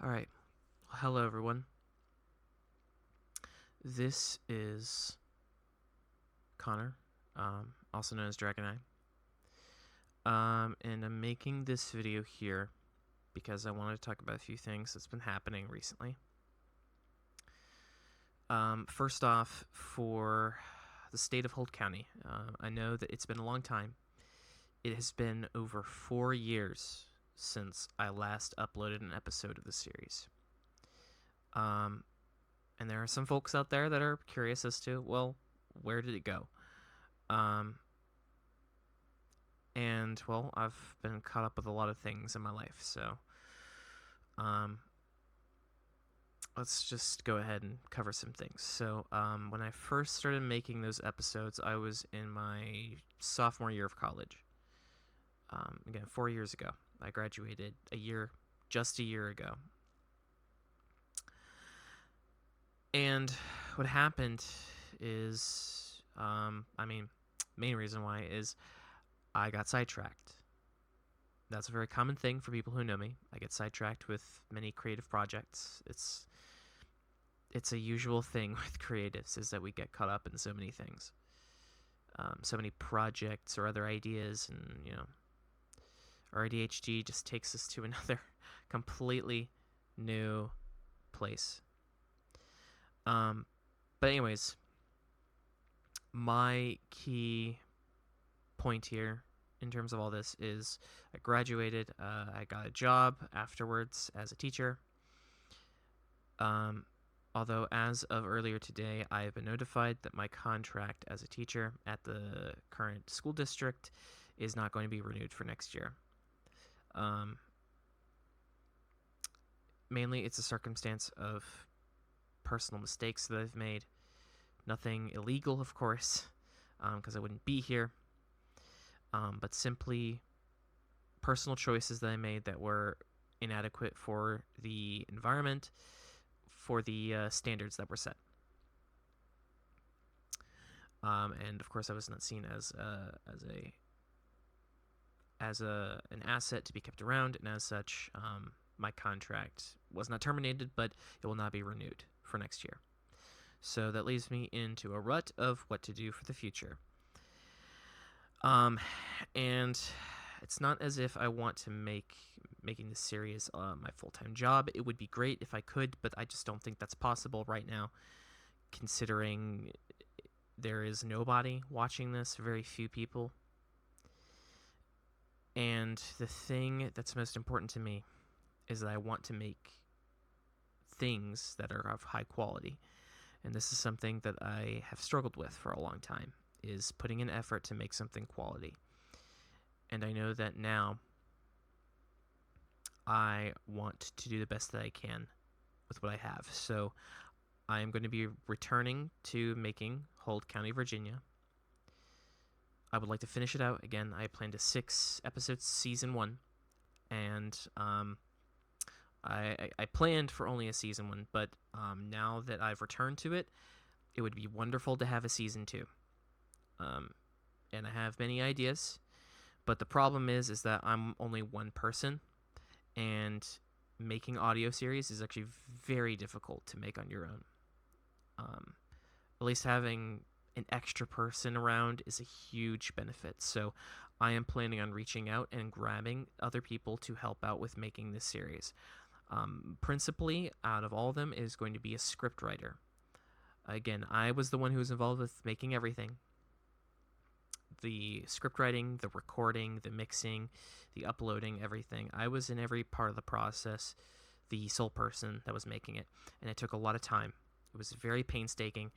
All right. Hello, everyone. This is Connor, also known as Dragon Eye. And I'm making this video here because I wanted to talk about a few things that's been happening recently. First off, for the state of Holt County, I know that it's been a long time. It has been over 4 years since I last uploaded an episode of the series. And there are some folks out there that are curious as to, well, where did it go? And well, I've been caught up with a lot of things in my life, so let's just go ahead and cover some things. So when I first started making those episodes, I was in my sophomore year of college. Again, 4 years ago. I graduated just a year ago. And what happened is, main reason why is I got sidetracked. That's a very common thing for people who know me. I get sidetracked with many creative projects. It's a usual thing with creatives, is that we get caught up in so many things, so many projects or other ideas, and our ADHD just takes us to another completely new place. But anyways, my key point here in terms of all this is I graduated. I got a job afterwards as a teacher. Although as of earlier today, I have been notified that my contract as a teacher at the current school district is not going to be renewed for next year. Mainly, it's a circumstance of personal mistakes that I've made. Nothing illegal, of course, because I wouldn't be here. But simply personal choices that I made that were inadequate for the environment, for the standards that were set. And of course, I was not seen as an asset to be kept around, and as such, my contract was not terminated, but it will not be renewed for next year. So that leaves me into a rut of what to do for the future. And it's not as if I want to making this series my full-time job. It would be great if I could, but I just don't think that's possible right now, considering there is nobody watching this, very few people. And the thing that's most important to me is that I want to make things that are of high quality. And this is something that I have struggled with for a long time, is putting an effort to make something quality. And I know that now I want to do the best that I can with what I have. So I am going to be returning to making Holt County, Virginia. I would like to finish it out. Again, I planned a 6-episode season 1. And I planned for only a season 1, but now that I've returned to it, it would be wonderful to have a season 2. And I have many ideas, but the problem is that I'm only one person, and making audio series is actually very difficult to make on your own. At least having an extra person around is a huge benefit. So I am planning on reaching out and grabbing other people to help out with making this series. Principally, out of all of them, is going to be a script writer. Again, I was the one who was involved with making everything. The script writing, the recording, the mixing, the uploading, everything. I was in every part of the process, the sole person that was making it, and it took a lot of time. It was very painstaking,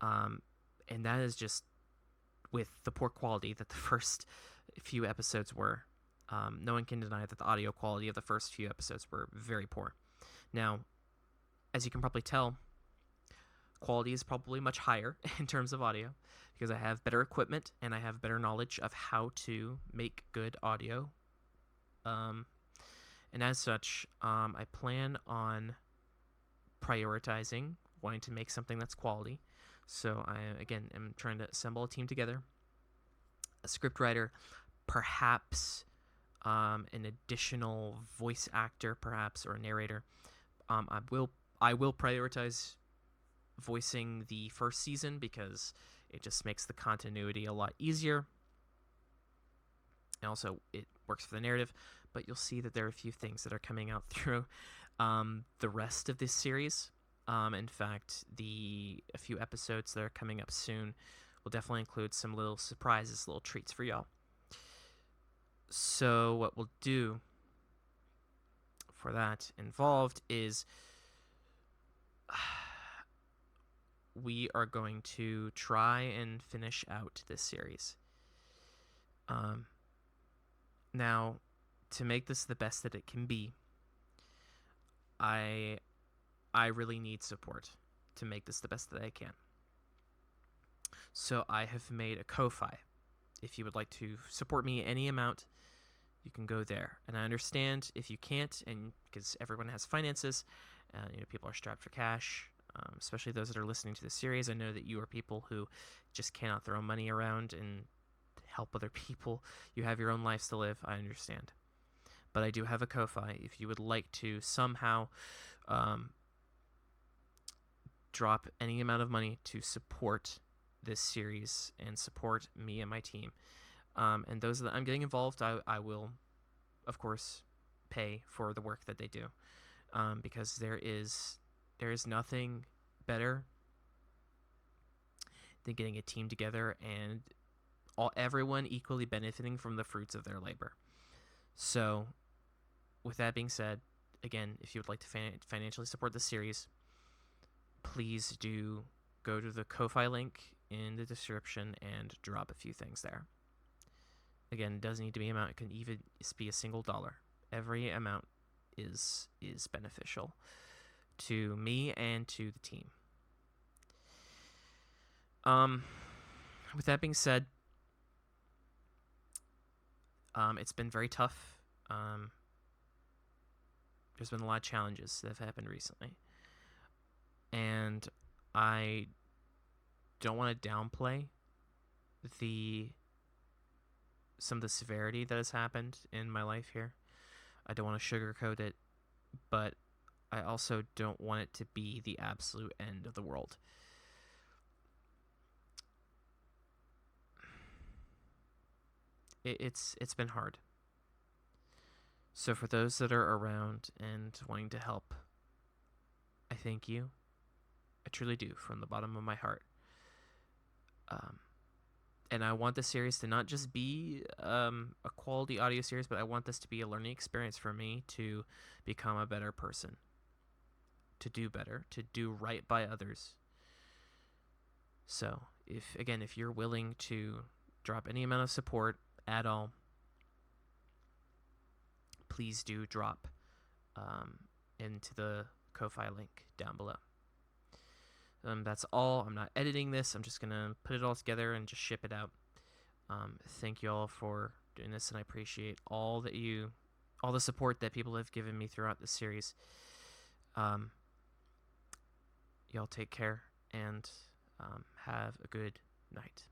and that is just with the poor quality that the first few episodes were. No one can deny that the audio quality of the first few episodes were very poor. Now, as you can probably tell, quality is probably much higher in terms of audio because I have better equipment and I have better knowledge of how to make good audio. And as such, I plan on prioritizing wanting to make something that's quality. So I, again, am trying to assemble a team together. A scriptwriter, perhaps an additional voice actor, perhaps, or a narrator. I will prioritize voicing the first season because it just makes the continuity a lot easier. And also, it works for the narrative. But you'll see that there are a few things that are coming out through the rest of this series. In fact, a few episodes that are coming up soon will definitely include some little surprises, little treats for y'all. So what we'll do for that involved is we are going to try and finish out this series. Now, to make this the best that it can be, I really need support to make this the best that I can. So I have made a Ko-Fi. If you would like to support me any amount, you can go there. And I understand if you can't, and because everyone has finances, people are strapped for cash, especially those that are listening to the series. I know that you are people who just cannot throw money around and help other people. You have your own lives to live. I understand. But I do have a Ko-Fi. If you would like to somehow drop any amount of money to support this series and support me and my team, and those that I'm getting involved, I will, of course, pay for the work that they do, because there is nothing better than getting a team together and everyone equally benefiting from the fruits of their labor. So, with that being said, again, if you would like to financially support the series, please do go to the Ko-Fi link in the description and drop a few things there. Again, it doesn't need to be an amount. It can even be a single dollar. Every amount is beneficial to me and to the team. With that being said, it's been very tough. There's been a lot of challenges that have happened recently. And I don't want to downplay some of the severity that has happened in my life here. I don't want to sugarcoat it, but I also don't want it to be the absolute end of the world. It's been hard. So for those that are around and wanting to help, I thank you. I truly do, from the bottom of my heart. And I want this series to not just be a quality audio series, but I want this to be a learning experience for me to become a better person, to do better, to do right by others. So, if you're willing to drop any amount of support at all, please do drop into the Ko-Fi link down below. That's all. I'm not editing this. I'm just going to put it all together and just ship it out. Thank you all for doing this, and I appreciate all the support that people have given me throughout this series. Y'all take care, and have a good night.